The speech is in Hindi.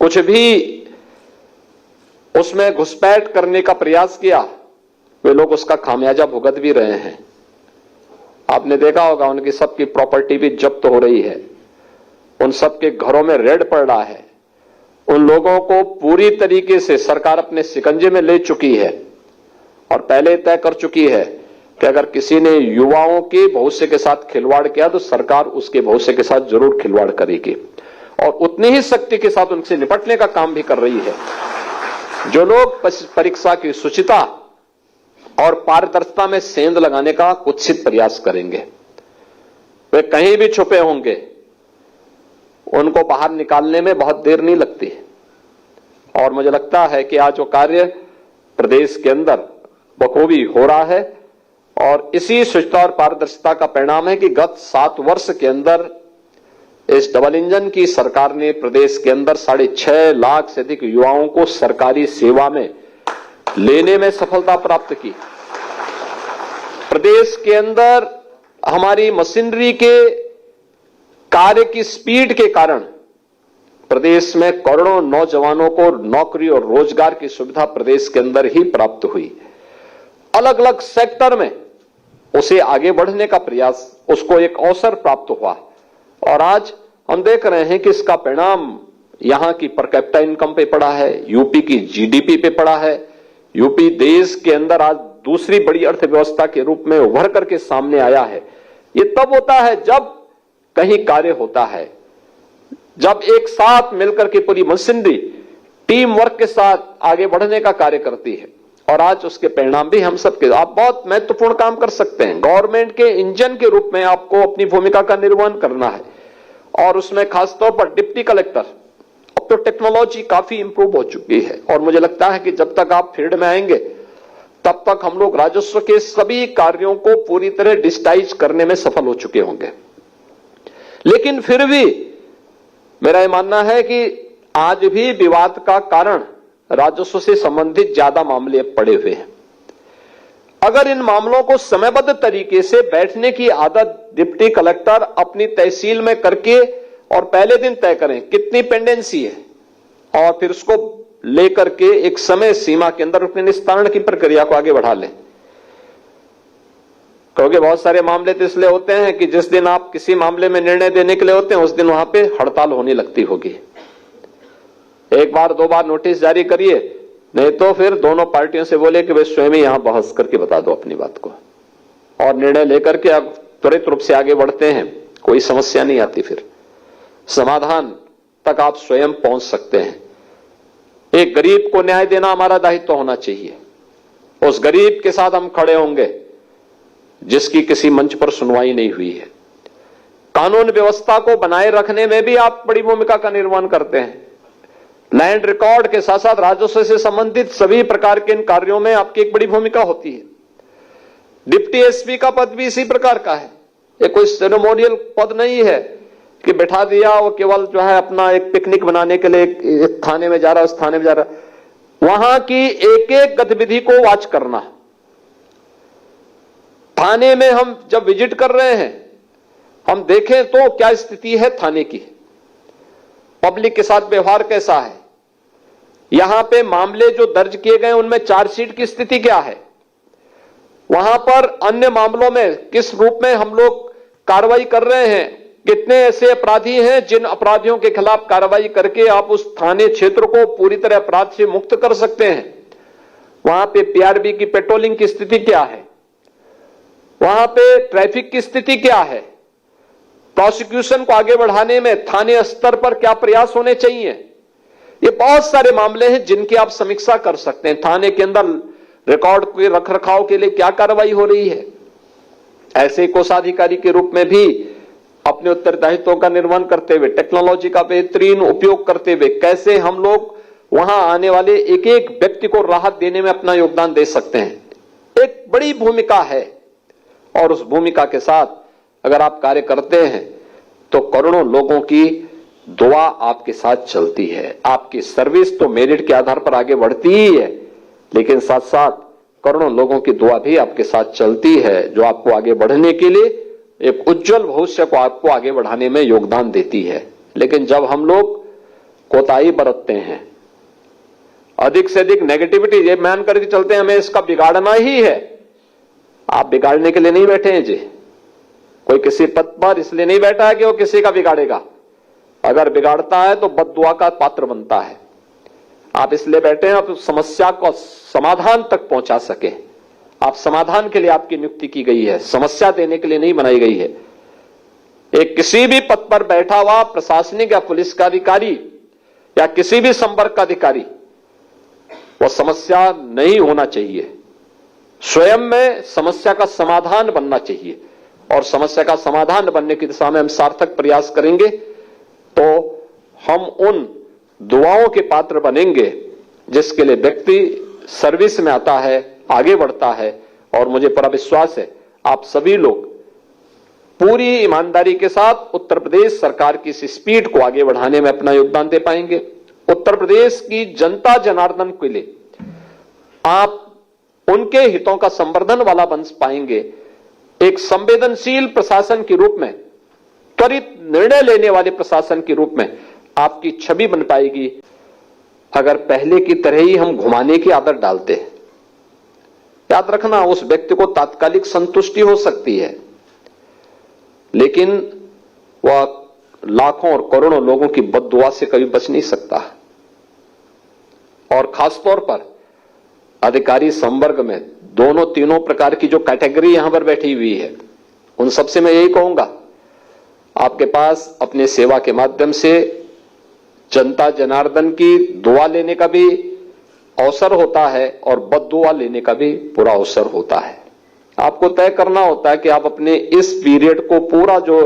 कुछ भी उसमें घुसपैठ करने का प्रयास किया, वे लोग उसका खामियाजा भुगत भी रहे हैं। आपने देखा होगा उनकी सबकी प्रॉपर्टी भी जब्त हो रही है, उन सबके घरों में रेड पड़ रहा है, उन लोगों को पूरी तरीके से सरकार अपने शिकंजे में ले चुकी है और पहले तय कर चुकी है कि अगर किसी ने युवाओं के भविष्य के साथ खिलवाड़ किया तो सरकार उसके भविष्य के साथ जरूर खिलवाड़ करेगी और उतनी ही शक्ति के साथ उनसे निपटने का काम भी कर रही है। जो लोग परीक्षा की शुचिता और पारदर्शिता में सेंध लगाने का कुत्सित प्रयास करेंगे, वे कहीं भी छुपे होंगे, उनको बाहर निकालने में बहुत देर नहीं लगती। और मुझे लगता है कि आज जो कार्य प्रदेश के अंदर बखूबी हो रहा है और इसी शुचिता और पारदर्शिता का परिणाम है कि गत 7 वर्ष के अंदर इस डबल इंजन की सरकार ने प्रदेश के अंदर 6.5 लाख से अधिक युवाओं को सरकारी सेवा में लेने में सफलता प्राप्त की। प्रदेश के अंदर हमारी मशीनरी के कार्य की स्पीड के कारण प्रदेश में करोड़ों नौजवानों को नौकरी और रोजगार की सुविधा प्रदेश के अंदर ही प्राप्त हुई। अलग अलग सेक्टर में उसे आगे बढ़ने का प्रयास, उसको एक अवसर प्राप्त हुआ और आज हम देख रहे हैं कि इसका परिणाम यहां की पर कैपिटा इनकम पे पड़ा है, यूपी की जीडीपी पे पड़ा है। यूपी देश के अंदर आज दूसरी बड़ी अर्थव्यवस्था के रूप में उभर करके सामने आया है। ये तब होता है जब कहीं कार्य होता है, जब एक साथ मिलकर के पूरी मशीनरी टीम वर्क के साथ आगे बढ़ने का कार्य करती है और आज उसके परिणाम भी हम सबके। आप बहुत महत्वपूर्ण काम कर सकते हैं, गवर्नमेंट के इंजन के रूप में आपको अपनी भूमिका का निर्वहन करना है और उसमें खासतौर पर डिप्टी कलेक्टर, अब तो टेक्नोलॉजी काफी इंप्रूव हो चुकी है और मुझे लगता है कि जब तक आप फील्ड में आएंगे तब तक हम लोग राजस्व के सभी कार्यों को पूरी तरह डिजिटाइज करने में सफल हो चुके होंगे। लेकिन फिर भी मेरा यह मानना है कि आज भी विवाद का कारण राजस्व से संबंधित ज्यादा मामले पड़े हुए हैं। अगर इन मामलों को समयबद्ध तरीके से बैठने की आदत डिप्टी कलेक्टर अपनी तहसील में करके और पहले दिन तय करें कितनी पेंडेंसी है और फिर उसको लेकर के एक समय सीमा के अंदर उसके निस्तारण की प्रक्रिया को आगे बढ़ा लें। क्योंकि बहुत सारे मामले तो इसलिए होते हैं कि जिस दिन आप किसी मामले में निर्णय देने के लिए होते हैं उस दिन वहां पे हड़ताल होने लगती होगी। एक बार 2 बार नोटिस जारी करिए, नहीं तो फिर दोनों पार्टियों से बोले कि वे स्वयं ही यहां बहस करके बता दो अपनी बात को और निर्णय लेकर के आप त्वरित रूप से आगे बढ़ते हैं, कोई समस्या नहीं आती, फिर समाधान तक आप स्वयं पहुंच सकते हैं। एक गरीब को न्याय देना हमारा दायित्व होना चाहिए। उस गरीब के साथ हम खड़े होंगे जिसकी किसी मंच पर सुनवाई नहीं हुई है। कानून व्यवस्था को बनाए रखने में भी आप बड़ी भूमिका का निर्वहन करते हैं। लैंड रिकॉर्ड के साथ साथ राजस्व से संबंधित सभी प्रकार के इन कार्यों में आपकी एक बड़ी भूमिका होती है। डिप्टी एसपी का पद भी इसी प्रकार का है। ये कोई सेरेमोनियल पद नहीं है कि बैठा दिया वो केवल जो है अपना एक पिकनिक बनाने के लिए एक थाने में जा रहा, उस थाने में जा रहा। वहां की एक एक गतिविधि को वॉच करना। थाने में हम जब विजिट कर रहे हैं, हम देखें तो क्या स्थिति है थाने की, पब्लिक के साथ व्यवहार कैसा है, यहां पे मामले जो दर्ज किए गए उनमें चार्जशीट की स्थिति क्या है, वहां पर अन्य मामलों में किस रूप में हम लोग कार्रवाई कर रहे हैं, कितने ऐसे अपराधी हैं जिन अपराधियों के खिलाफ कार्रवाई करके आप उस थाने क्षेत्र को पूरी तरह अपराध से मुक्त कर सकते हैं। वहां पे पीआरबी की पेट्रोलिंग की स्थिति क्या है, वहां पे ट्रैफिक की स्थिति क्या है, प्रोसिक्यूशन को आगे बढ़ाने में थाने स्तर पर क्या प्रयास होने चाहिए। ये बहुत सारे मामले हैं जिनकी आप समीक्षा कर सकते हैं। थाने के अंदर रिकॉर्ड के रखरखाव के लिए क्या कार्रवाई हो रही है। ऐसे कोषाधिकारी के रूप में भी अपने उत्तरदायित्वों का निर्वहन करते हुए, टेक्नोलॉजी का बेहतरीन उपयोग करते हुए कैसे हम लोग वहां आने वाले एक एक व्यक्ति को राहत देने में अपना योगदान दे सकते हैं, एक बड़ी भूमिका है। और उस भूमिका के साथ अगर आप कार्य करते हैं तो करोड़ों लोगों की दुआ आपके साथ चलती है। आपकी सर्विस तो मेरिट के आधार पर आगे बढ़ती ही है, लेकिन साथ साथ करोड़ों लोगों की दुआ भी आपके साथ चलती है, जो आपको आगे बढ़ने के लिए एक उज्जवल भविष्य को आपको आगे बढ़ाने में योगदान देती है। लेकिन जब हम लोग कोताही बरतते हैं, अधिक से अधिक नेगेटिविटी ये मान करके चलते हैं हमें इसका बिगाड़ना ही है। आप बिगाड़ने के लिए नहीं बैठे हैं जी। कोई किसी पद पर इसलिए नहीं बैठा है कि वो किसी का बिगाड़ेगा। अगर बिगाड़ता है तो बद्दुआ का पात्र बनता है। आप इसलिए बैठे हैं आप समस्या को समाधान तक पहुंचा सके। आप समाधान के लिए आपकी नियुक्ति की गई है, समस्या देने के लिए नहीं बनाई गई है। एक किसी भी पद पर बैठा हुआ प्रशासनिक या पुलिस का अधिकारी या किसी भी संपर्क का अधिकारी वो समस्या नहीं होना चाहिए, स्वयं में समस्या का समाधान बनना चाहिए। और समस्या का समाधान बनने की दिशा में हम सार्थक प्रयास करेंगे तो हम उन दुआओं के पात्र बनेंगे जिसके लिए व्यक्ति सर्विस में आता है, आगे बढ़ता है। और मुझे पूरा विश्वास है आप सभी लोग पूरी ईमानदारी के साथ उत्तर प्रदेश सरकार की इस स्पीड को आगे बढ़ाने में अपना योगदान दे पाएंगे। उत्तर प्रदेश की जनता जनार्दन के लिए आप उनके हितों का संवर्धन वाला बन पाएंगे। एक संवेदनशील प्रशासन के रूप में, त्वरित निर्णय लेने वाले प्रशासन के रूप में आपकी छवि बन पाएगी। अगर पहले की तरह ही हम घुमाने की आदत डालते हैं, याद रखना उस व्यक्ति को तात्कालिक संतुष्टि हो सकती है, लेकिन वह लाखों और करोड़ों लोगों की बद्दुआ से कभी बच नहीं सकता। और खासतौर पर अधिकारी संवर्ग में दोनों तीनों प्रकार की जो कैटेगरी यहां पर बैठी हुई है, उन सबसे मैं यही कहूंगा आपके पास अपने सेवा के माध्यम से जनता जनार्दन की दुआ लेने का भी अवसर होता है और बद्दुआ लेने का भी पूरा अवसर होता है। आपको तय करना होता है कि आप अपने इस पीरियड को पूरा जो